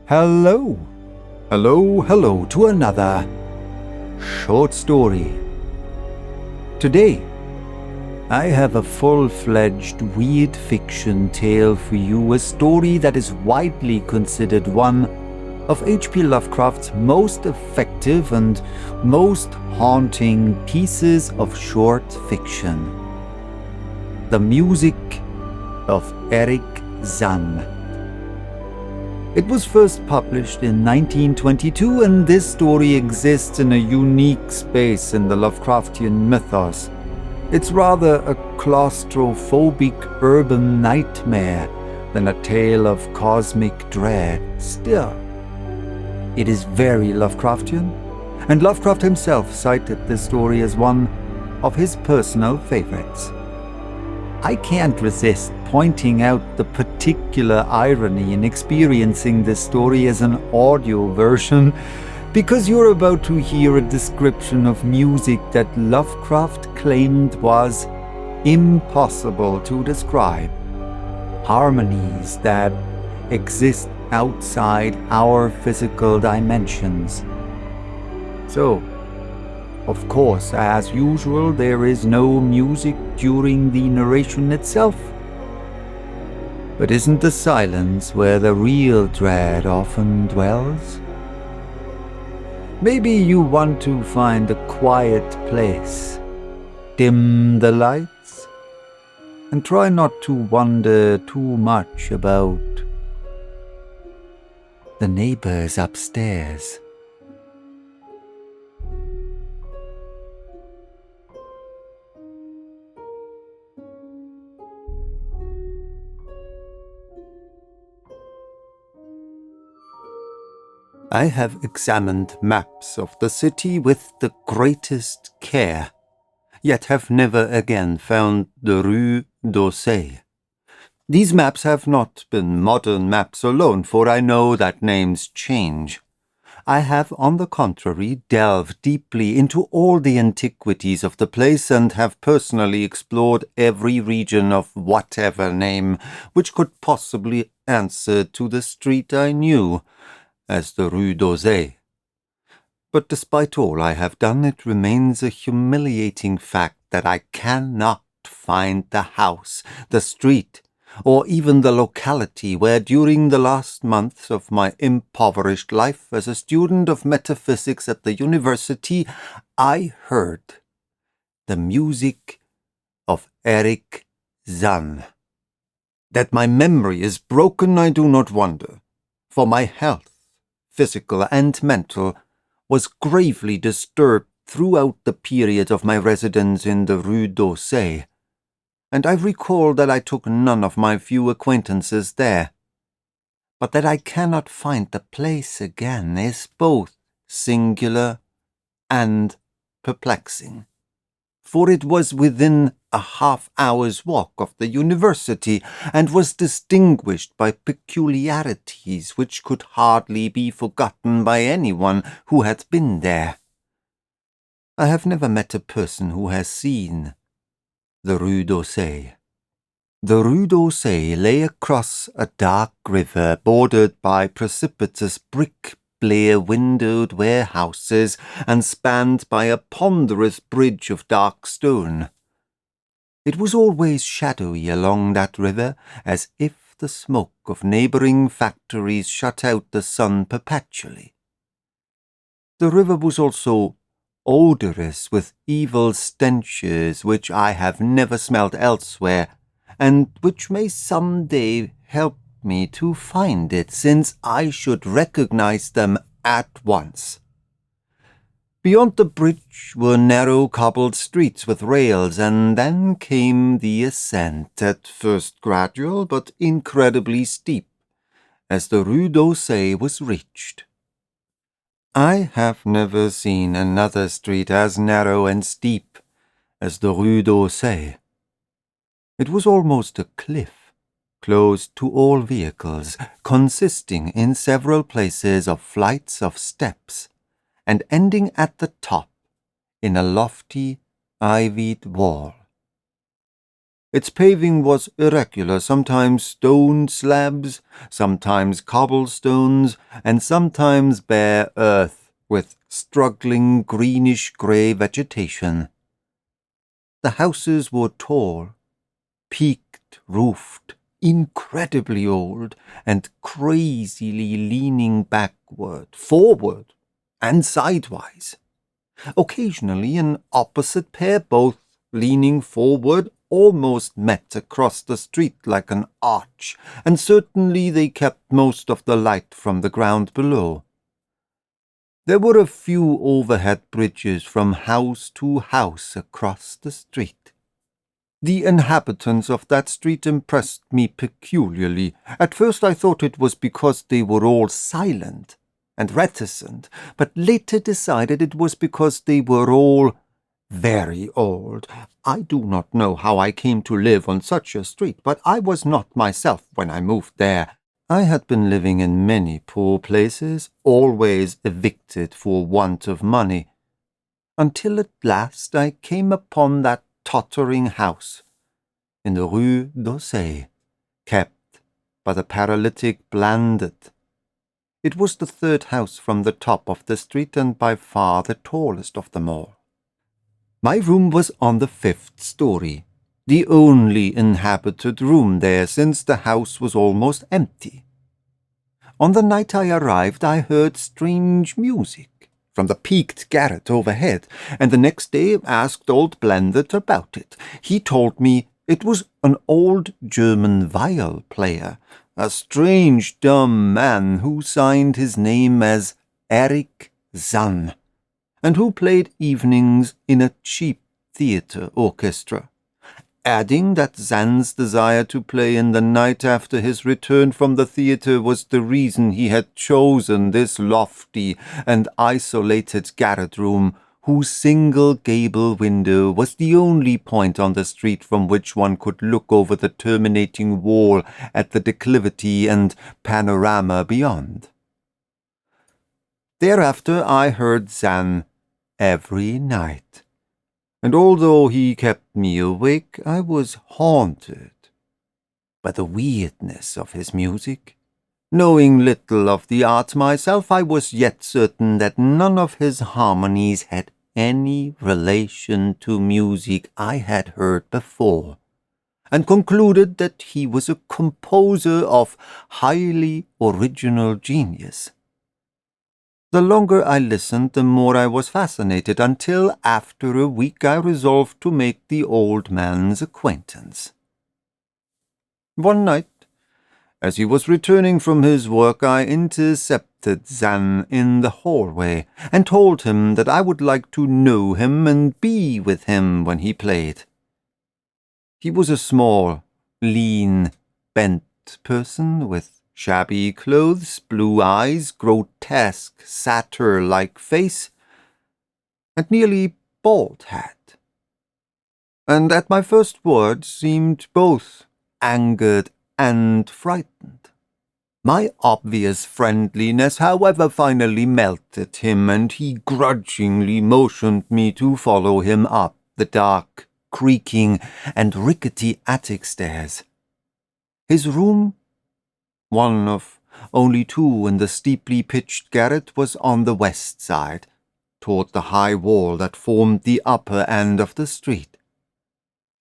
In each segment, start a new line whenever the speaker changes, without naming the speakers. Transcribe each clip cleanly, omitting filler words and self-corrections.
Hello, hello to another short story. Today, I have a full-fledged weird fiction tale for you, a story that is widely considered one of H.P. Lovecraft's most effective and most haunting pieces of short fiction. The Music of Erich Zann. It was first published in 1922, and this story exists in a unique space in the Lovecraftian mythos. It's rather a claustrophobic urban nightmare than a tale of cosmic dread. Still, it is very Lovecraftian, and Lovecraft himself cited this story as one of his personal favorites. I can't resist pointing out the particular irony in experiencing this story as an audio version, because you're about to hear a description of music that Lovecraft claimed was impossible to describe. Harmonies that exist outside our physical dimensions. So, of course, as usual, there is no music during the narration itself. But isn't the silence where the real dread often dwells? Maybe you want to find a quiet place, dim the lights, and try not to wonder too much about the neighbors upstairs. I have examined maps of the city with the greatest care, yet have never again found the Rue d'Orsay. These maps have not been modern maps alone, for I know that names change. I have, on the contrary, delved deeply into all the antiquities of the place and have personally explored every region of whatever name which could possibly answer to the street I knew as the Rue d'Orsay. But despite all I have done, it remains a humiliating fact that I cannot find the house, the street, or even the locality where during the last months of my impoverished life as a student of metaphysics at the university, I heard the music of Erich Zann. That my memory is broken I do not wonder, for my health, physical and mental, was gravely disturbed throughout the period of my residence in the Rue d'Orsay, and I recall that I took none of my few acquaintances there. But that I cannot find the place again is both singular and perplexing, for it was within a half-hour's walk of the university, and was distinguished by peculiarities which could hardly be forgotten by anyone who had been there. I have never met a person who has seen the Rue d'Orsay. The Rue d'Orsay lay across a dark river bordered by precipitous brick-blear-windowed warehouses and spanned by a ponderous bridge of dark stone. It was always shadowy along that river, as if the smoke of neighbouring factories shut out the sun perpetually. The river was also odorous with evil stenches which I have never smelt elsewhere, and which may some day help me to find it, since I should recognize them at once. Beyond the bridge were narrow cobbled streets with rails, and then came the ascent, at first gradual but incredibly steep, as the Rue d'Orsay was reached. I have never seen another street as narrow and steep as the Rue d'Orsay. It was almost a cliff, closed to all vehicles, consisting in several places of flights of steps, and ending at the top in a lofty, ivied wall. Its paving was irregular, sometimes stone slabs, sometimes cobblestones, and sometimes bare earth with struggling greenish-grey vegetation. The houses were tall, peaked, roofed, incredibly old, and crazily leaning backward, forward, and sidewise. Occasionally an opposite pair, both leaning forward, almost met across the street like an arch, and certainly they kept most of the light from the ground below. There were a few overhead bridges from house to house across the street. The inhabitants of that street impressed me peculiarly. At first I thought it was because they were all silent and reticent, but later decided it was because they were all very old. I do not know how I came to live on such a street, but I was not myself when I moved there. I had been living in many poor places, always evicted for want of money, until at last I came upon that tottering house in the Rue d'Orsay, kept by the paralytic Blandet. It was the third house from the top of the street and by far the tallest of them all. My room was on the 5th story, the only inhabited room there, since the house was almost empty. On the night I arrived, I heard strange music from the peaked garret overhead, and the next day asked old Blandet about it. He told me it was an old German viol player, a strange dumb man who signed his name as Erich Zann, and who played evenings in a cheap theatre orchestra, adding that Zann's desire to play in the night after his return from the theatre was the reason he had chosen this lofty and isolated garret-room, whose single gable window was the only point on the street from which one could look over the terminating wall at the declivity and panorama beyond. Thereafter I heard Zann every night, and although he kept me awake, I was haunted by the weirdness of his music. Knowing little of the art myself, I was yet certain that none of his harmonies had any relation to music I had heard before, and concluded that he was a composer of highly original genius. The longer I listened, the more I was fascinated, until after a week I resolved to make the old man's acquaintance. One night, as he was returning from his work, I intercepted Zann in the hallway, and told him that I would like to know him and be with him when he played. He was a small, lean, bent person with shabby clothes, blue eyes, grotesque, satyr-like face, and nearly bald head, and at my first words seemed both angered and frightened. My obvious friendliness, however, finally melted him, and he grudgingly motioned me to follow him up the dark, creaking, and rickety attic stairs. His room, one of only two in the steeply pitched garret, was on the west side, toward the high wall that formed the upper end of the street.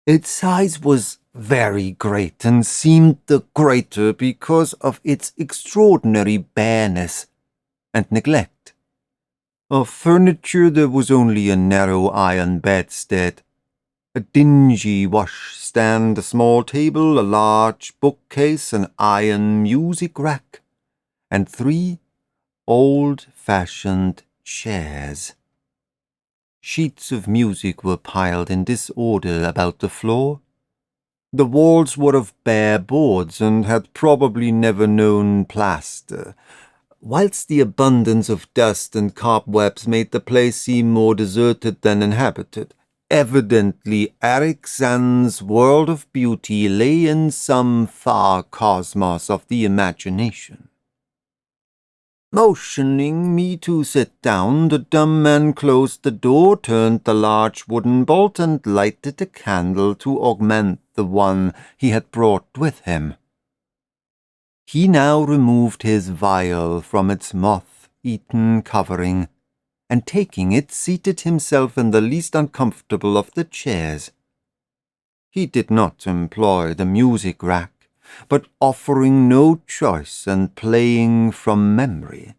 Its size was very great, and seemed the greater because of its extraordinary bareness and neglect. Of furniture there was only a narrow iron bedstead, a dingy washstand, a small table, a large bookcase, an iron music rack, and 3 old-fashioned chairs. Sheets of music were piled in disorder about the floor. The walls were of bare boards and had probably never known plaster, whilst the abundance of dust and cobwebs made the place seem more deserted than inhabited. Evidently, Erich Zann's world of beauty lay in some far cosmos of the imagination. Motioning me to sit down, the dumb man closed the door, turned the large wooden bolt, and lighted a candle to augment the one he had brought with him. He now removed his vial from its moth-eaten covering, and taking it, seated himself in the least uncomfortable of the chairs. He did not employ the music rack, but offering no choice and playing from memory,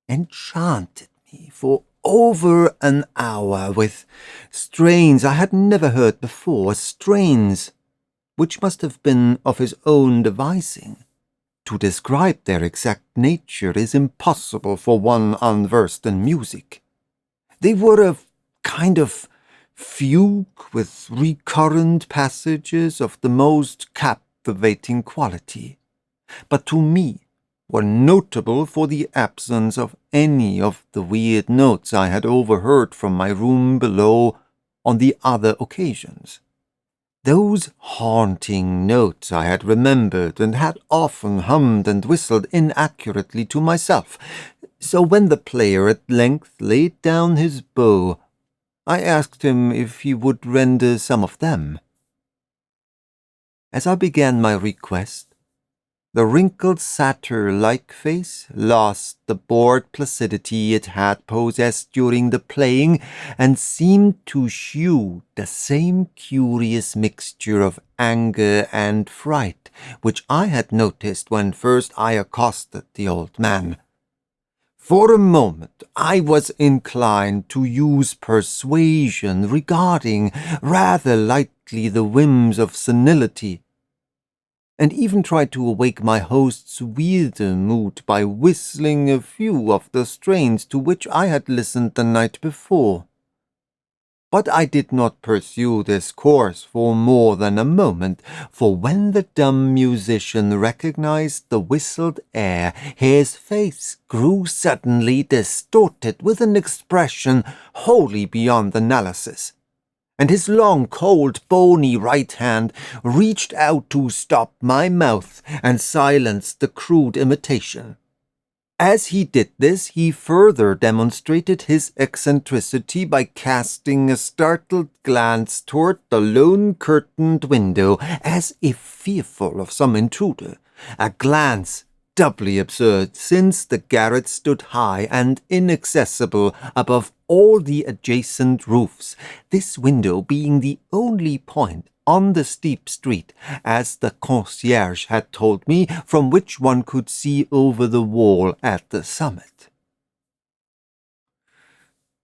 enchanted me for over an hour with strains I had never heard before, strains which must have been of his own devising. To describe their exact nature is impossible for one unversed in music. They were a kind of fugue with recurrent passages of the most captivating quality, but to me were notable for the absence of any of the weird notes I had overheard from my room below on the other occasions. Those haunting notes I had remembered and had often hummed and whistled inaccurately to myself, so when the player at length laid down his bow, I asked him if he would render some of them. As I began my request, the wrinkled satyr-like face lost the bored placidity it had possessed during the playing, and seemed to shew the same curious mixture of anger and fright which I had noticed when first I accosted the old man. For a moment I was inclined to use persuasion regarding rather lightly the whims of senility, and even tried to awake my host's weirder mood by whistling a few of the strains to which I had listened the night before. But I did not pursue this course for more than a moment, for when the dumb musician recognized the whistled air, his face grew suddenly distorted with an expression wholly beyond analysis, and his long, cold, bony right hand reached out to stop my mouth and silence the crude imitation. As he did this, he further demonstrated his eccentricity by casting a startled glance toward the lone curtained window, as if fearful of some intruder, a glance doubly absurd, since the garret stood high and inaccessible above all the adjacent roofs, this window being the only point on the steep street, as the concierge had told me, from which one could see over the wall at the summit.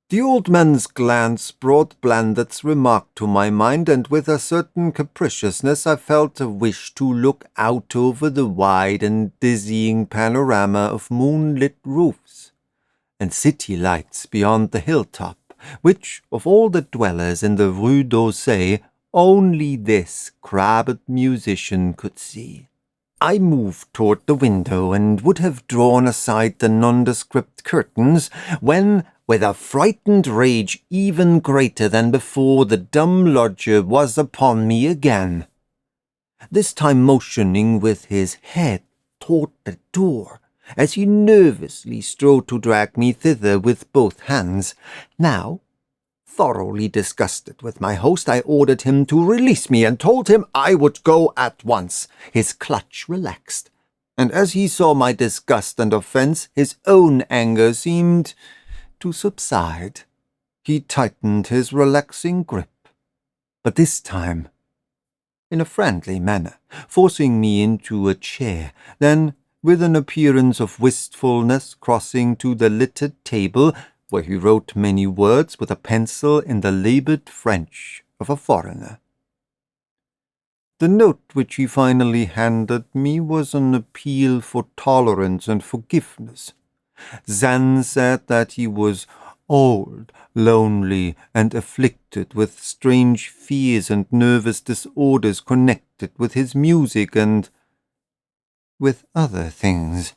The old man's glance brought Blandet's remark to my mind, and with a certain capriciousness I felt a wish to look out over the wide and dizzying panorama of moonlit roofs and city lights beyond the hilltop, which, of all the dwellers in the Rue d'Auseil, only this crabbed musician could see. I moved toward the window and would have drawn aside the nondescript curtains, when, with a frightened rage even greater than before, the dumb lodger was upon me again, this time motioning with his head toward the door, as he nervously strove to drag me thither with both hands. Now, thoroughly disgusted with my host, I ordered him to release me and told him I would go at once. His clutch relaxed, and as he saw my disgust and offence, his own anger seemed to subside. He tightened his relaxing grip, but this time in a friendly manner, forcing me into a chair, then, with an appearance of wistfulness, crossing to the littered table, where he wrote many words with a pencil in the laboured French of a foreigner. The note which he finally handed me was an appeal for tolerance and forgiveness. Zann said that he was old, lonely, and afflicted with strange fears and nervous disorders connected with his music and with other things.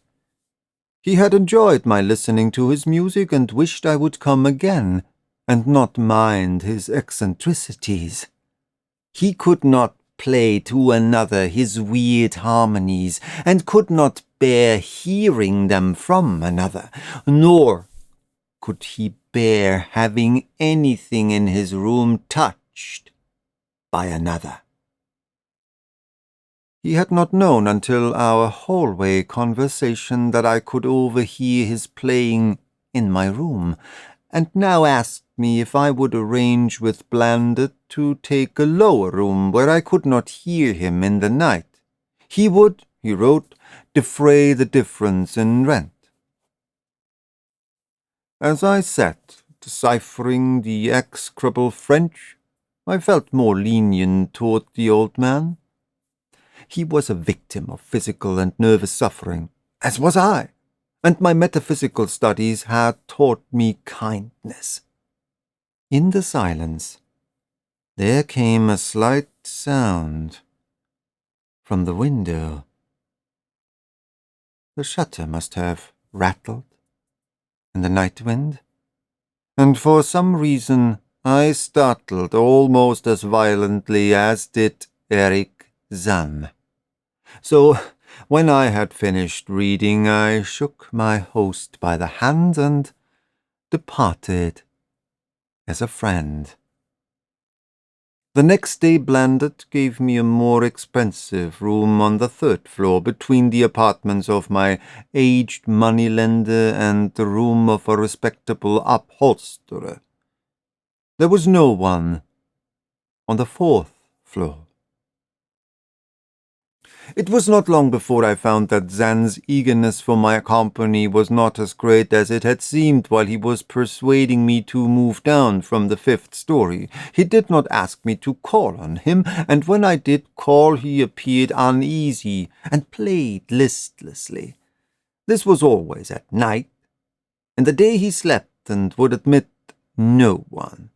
He had enjoyed my listening to his music and wished I would come again, and not mind his eccentricities. He could not play to another his weird harmonies, and could not bear hearing them from another, nor could he bear having anything in his room touched by another. He had not known until our hallway conversation that I could overhear his playing in my room, and now asked me if I would arrange with Blandet to take a lower room where I could not hear him in the night. He would, he wrote, defray the difference in rent. As I sat deciphering the execrable French, I felt more lenient toward the old man. He was a victim of physical and nervous suffering, as was I, and my metaphysical studies had taught me kindness. In the silence, there came a slight sound from the window. The shutter must have rattled in the night wind, and for some reason I startled almost as violently as did Erich Zann. So, when I had finished reading, I shook my host by the hand and departed as a friend. The next day Blandet gave me a more expensive room on the 3rd floor between the apartments of my aged moneylender and the room of a respectable upholsterer. There was no one on the 4th floor. It was not long before I found that Zann's eagerness for my company was not as great as it had seemed while he was persuading me to move down from the 5th story. He did not ask me to call on him, and when I did call he appeared uneasy and played listlessly. This was always at night. In the day he slept and would admit no one.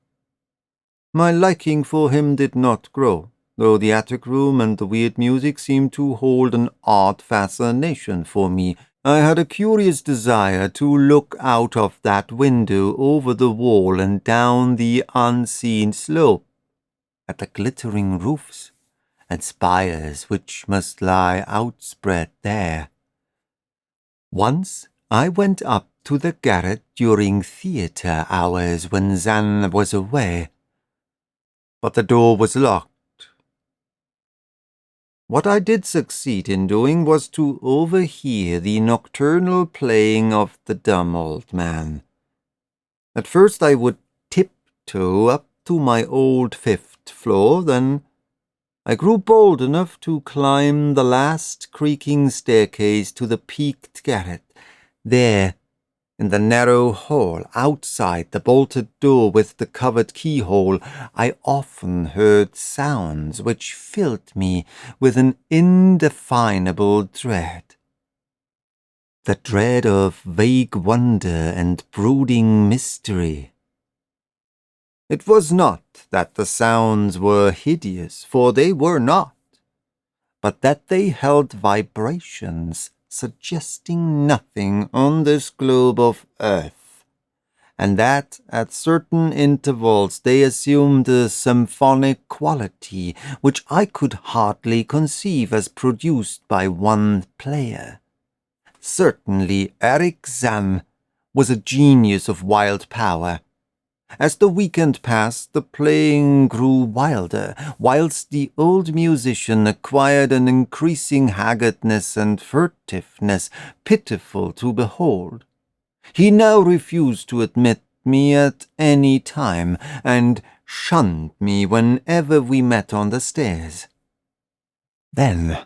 My liking for him did not grow, though the attic room and the weird music seemed to hold an odd fascination for me. I had a curious desire to look out of that window over the wall and down the unseen slope, at the glittering roofs and spires which must lie outspread there. Once I went up to the garret during theatre hours when Zann was away, but the door was locked. What I did succeed in doing was to overhear the nocturnal playing of the dumb old man. At first I would tiptoe up to my old 5th floor, then I grew bold enough to climb the last creaking staircase to the peaked garret. There, in the narrow hall outside the bolted door with the covered keyhole, I often heard sounds which filled me with an indefinable dread. The dread of vague wonder and brooding mystery. It was not that the sounds were hideous, for they were not, but that they held vibrations suggesting nothing on this globe of earth, and that at certain intervals they assumed a symphonic quality which I could hardly conceive as produced by one player. Certainly Erich Zann was a genius of wild power. As the weekend passed, the playing grew wilder, whilst the old musician acquired an increasing haggardness and furtiveness pitiful to behold. He now refused to admit me at any time, and shunned me whenever we met on the stairs. Then,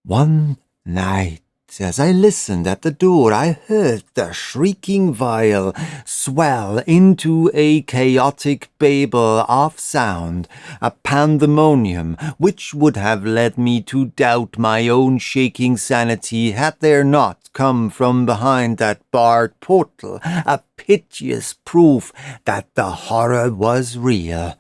one night, as I listened at the door, I heard the shrieking viol swell into a chaotic babel of sound, a pandemonium which would have led me to doubt my own shaking sanity had there not come from behind that barred portal a piteous proof that the horror was real.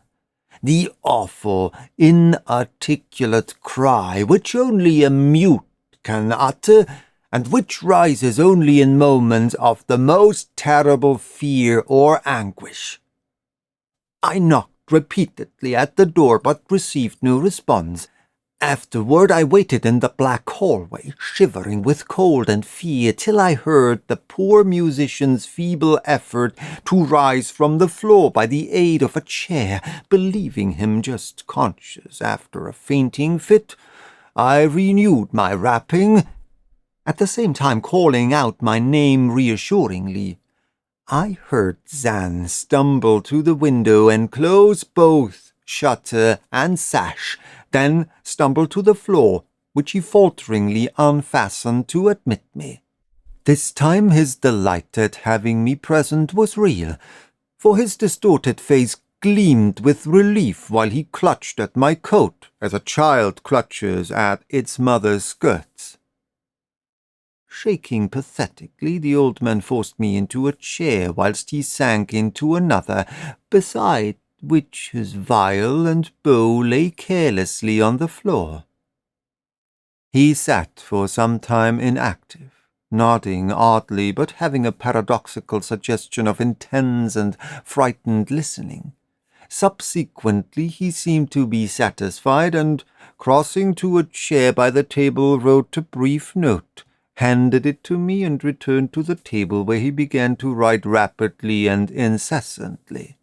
The awful, inarticulate cry which only a mute can utter, and which rises only in moments of the most terrible fear or anguish. I knocked repeatedly at the door, but received no response. Afterward I waited in the black hallway, shivering with cold and fear, till I heard the poor musician's feeble effort to rise from the floor by the aid of a chair, believing him just conscious after a fainting fit. I renewed my rapping, at the same time calling out my name reassuringly. I heard Zann stumble to the window and close both shutter and sash, then stumble to the floor, which he falteringly unfastened to admit me. This time his delight at having me present was real, for his distorted face gleamed with relief while he clutched at my coat as a child clutches at its mother's skirts. Shaking pathetically, the old man forced me into a chair whilst he sank into another, beside which his viol and bow lay carelessly on the floor. He sat for some time inactive, nodding oddly, but having a paradoxical suggestion of intense and frightened listening. Subsequently he seemed to be satisfied, and, crossing to a chair by the table, wrote a brief note, handed it to me, and returned to the table, where he began to write rapidly and incessantly.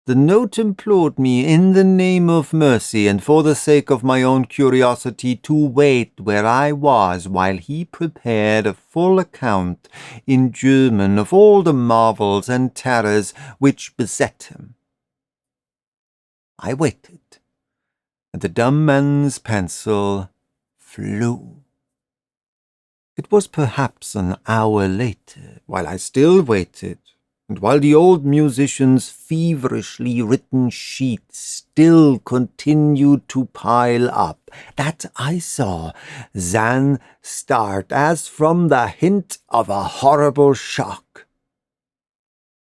The note implored me, in the name of mercy and for the sake of my own curiosity, to wait where I was while he prepared a full account in German of all the marvels and terrors which beset him. I waited, and the dumb man's pencil flew. It was perhaps an hour later, while I still waited, and while the old musician's feverishly written sheets still continued to pile up, that I saw Zann start as from the hint of a horrible shock.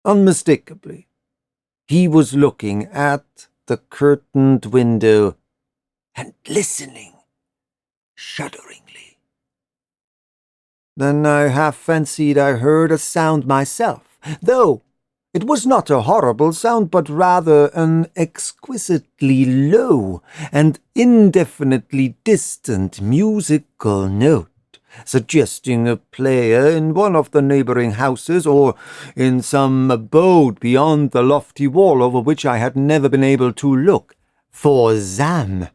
Unmistakably, he was looking at the curtained window and listening, shudderingly. Then I half fancied I heard a sound myself, though it was not a horrible sound, but rather an exquisitely low and indefinitely distant musical note, suggesting a player in one of the neighboring houses, or in some abode beyond the lofty wall over which I had never been able to look. For Zann,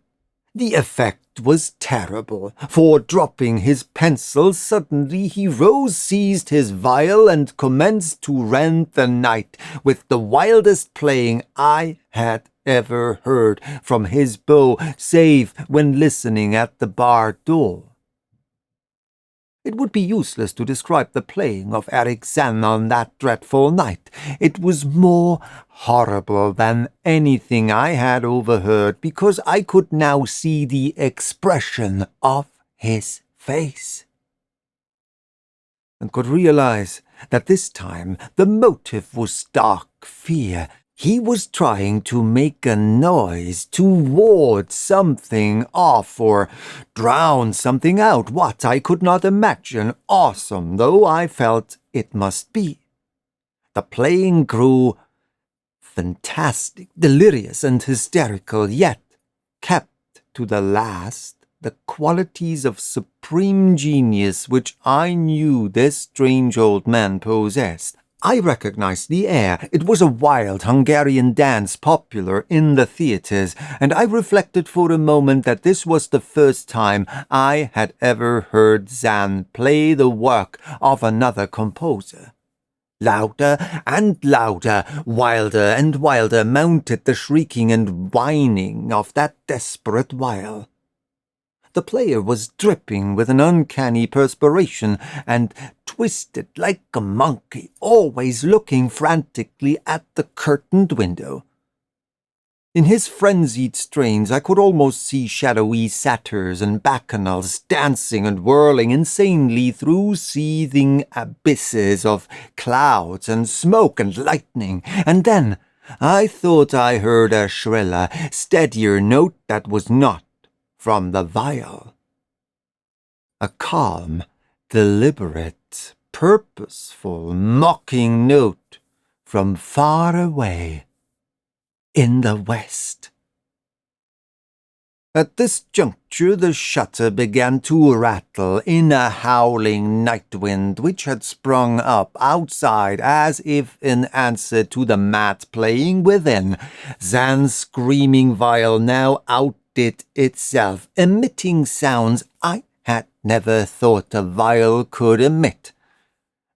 the effect was terrible, for, dropping his pencil suddenly, he rose, seized his viol, and commenced to rend the night with the wildest playing I had ever heard from his bow, save when listening at the bar door. It would be useless to describe the playing of Erich Zann on that dreadful night. It was more horrible than anything I had overheard, because I could now see the expression of his face, and could realize that this time the motive was dark fear. He was trying to make a noise to ward something off or drown something out. What, I could not imagine, awesome though I felt it must be. The playing grew fantastic, delirious, and hysterical, yet kept to the last the qualities of supreme genius which I knew this strange old man possessed. I recognized the air. It was a wild Hungarian dance popular in the theatres, and I reflected for a moment that this was the first time I had ever heard Zann play the work of another composer. Louder and louder, wilder and wilder mounted the shrieking and whining of that desperate viol. The player was dripping with an uncanny perspiration, and twisted like a monkey, always looking frantically at the curtained window. In his frenzied strains I could almost see shadowy satyrs and bacchanals dancing and whirling insanely through seething abysses of clouds and smoke and lightning, and then I thought I heard a shriller, steadier note that was not from the viol. A calm, deliberate, purposeful, mocking note from far away in the west. At this juncture the shutter began to rattle in a howling night wind which had sprung up outside as if in answer to the mad playing within. Zann's screaming viol now it itself, emitting sounds I had never thought a vial could emit.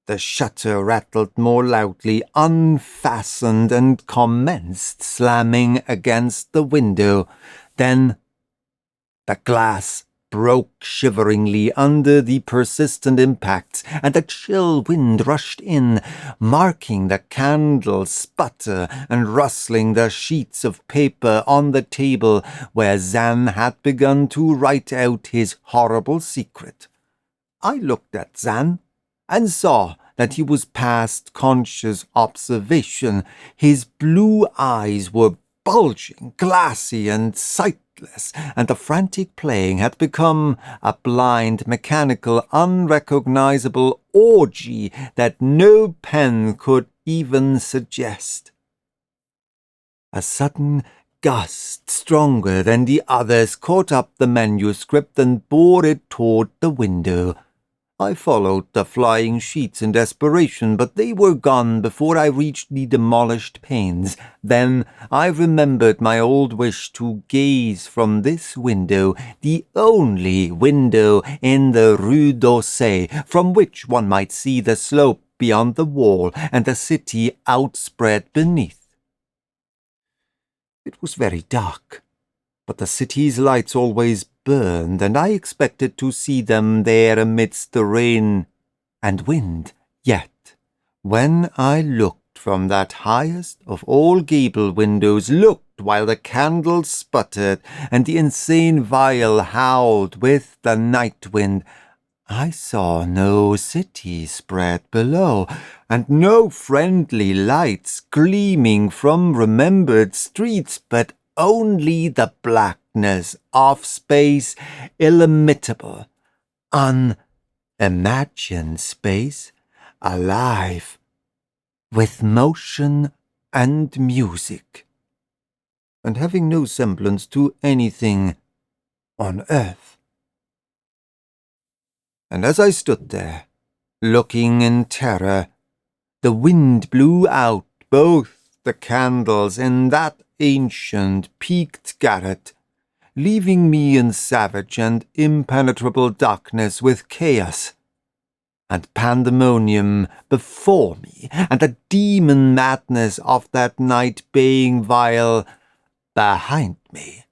The shutter rattled more loudly, unfastened, and commenced slamming against the window. Then the glass broke shiveringly under the persistent impacts, and a chill wind rushed in, marking the candle sputter and rustling the sheets of paper on the table where Zann had begun to write out his horrible secret. I looked at Zann and saw that he was past conscious observation. His blue eyes were bulging, glassy, and sightless, and the frantic playing had become a blind, mechanical, unrecognizable orgy that no pen could even suggest. A sudden gust, stronger than the others, caught up the manuscript and bore it toward the window. I followed the flying sheets in desperation, but they were gone before I reached the demolished panes. Then I remembered my old wish to gaze from this window, the only window in the Rue d'Orsay, from which one might see the slope beyond the wall and the city outspread beneath. It was very dark, but the city's lights always burned, and I expected to see them there amidst the rain and wind. Yet, when I looked from that highest of all gable windows, looked while the candles sputtered and the insane vial howled with the night wind, I saw no city spread below, and no friendly lights gleaming from remembered streets, but only the blackness of space, illimitable, unimagined space, alive, with motion and music, and having no semblance to anything on earth. And as I stood there, looking in terror, the wind blew out both the candles in that ancient, peaked garret, leaving me in savage and impenetrable darkness with chaos and pandemonium before me, and the demon madness of that night baying vial behind me.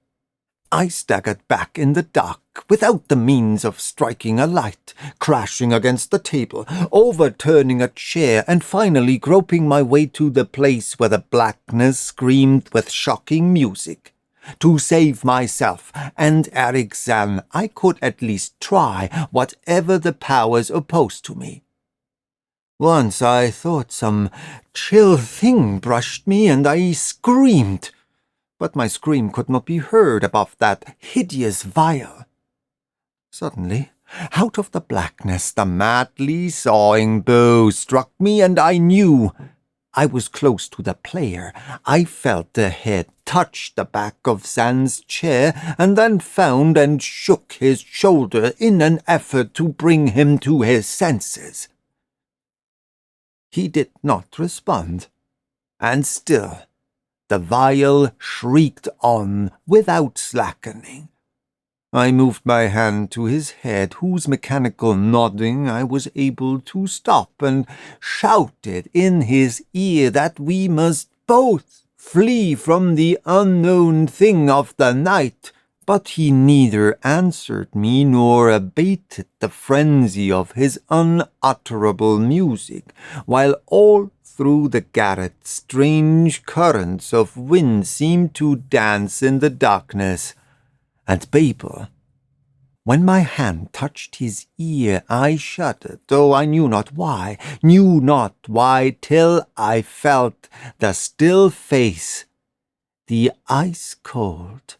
I staggered back in the dark, without the means of striking a light, crashing against the table, overturning a chair, and finally groping my way to the place where the blackness screamed with shocking music. To save myself and Erich Zann, I could at least try whatever the powers opposed to me. Once I thought some chill thing brushed me, and I screamed. But my scream could not be heard above that hideous vial. Suddenly, out of the blackness, the madly sawing bow struck me, and I knew I was close to the player. I felt the head touch the back of Zann's chair, and then found and shook his shoulder in an effort to bring him to his senses. He did not respond, and still the vial shrieked on without slackening. I moved my hand to his head, whose mechanical nodding I was able to stop, and shouted in his ear that we must both flee from the unknown thing of the night. But he neither answered me nor abated the frenzy of his unutterable music, while all through the garret strange currents of wind seemed to dance in the darkness. And Babel, when my hand touched his ear, I shuddered, though I knew not why, till I felt the still face, the ice-cold,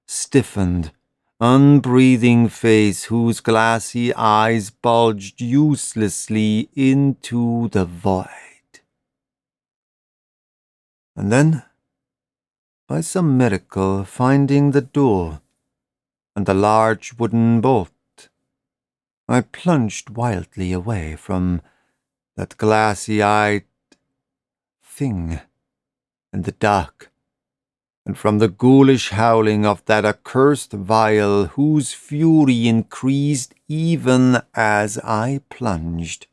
stiffened, unbreathing face whose glassy eyes bulged uselessly into the void. And then, by some miracle, finding the door and the large wooden bolt, I plunged wildly away from that glassy-eyed thing in the dark and from the ghoulish howling of that accursed vial whose fury increased even as I plunged.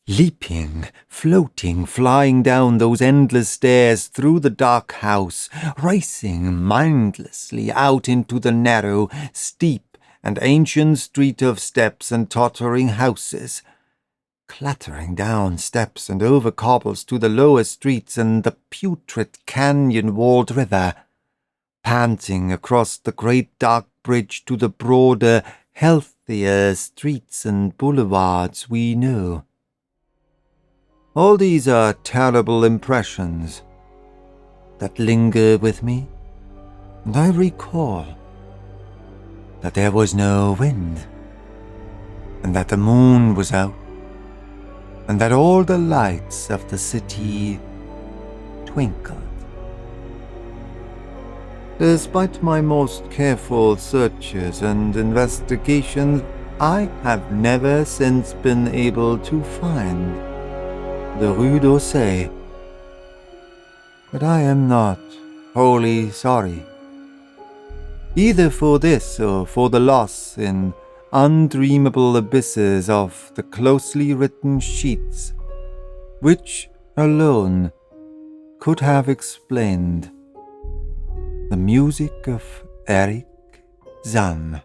Leaping, floating, flying down those endless stairs through the dark house, racing mindlessly out into the narrow, steep, and ancient street of steps and tottering houses, clattering down steps and over cobbles to the lower streets and the putrid canyon-walled river, panting across the great dark bridge to the broader, healthier streets and boulevards we know. All these are terrible impressions that linger with me, and I recall that there was no wind, and that the moon was out, and that all the lights of the city twinkled. Despite my most careful searches and investigations, I have never since been able to find the Rue d'Orsay. But I am not wholly sorry, either for this or for the loss in undreamable abysses of the closely written sheets, which alone could have explained the music of Erich Zann.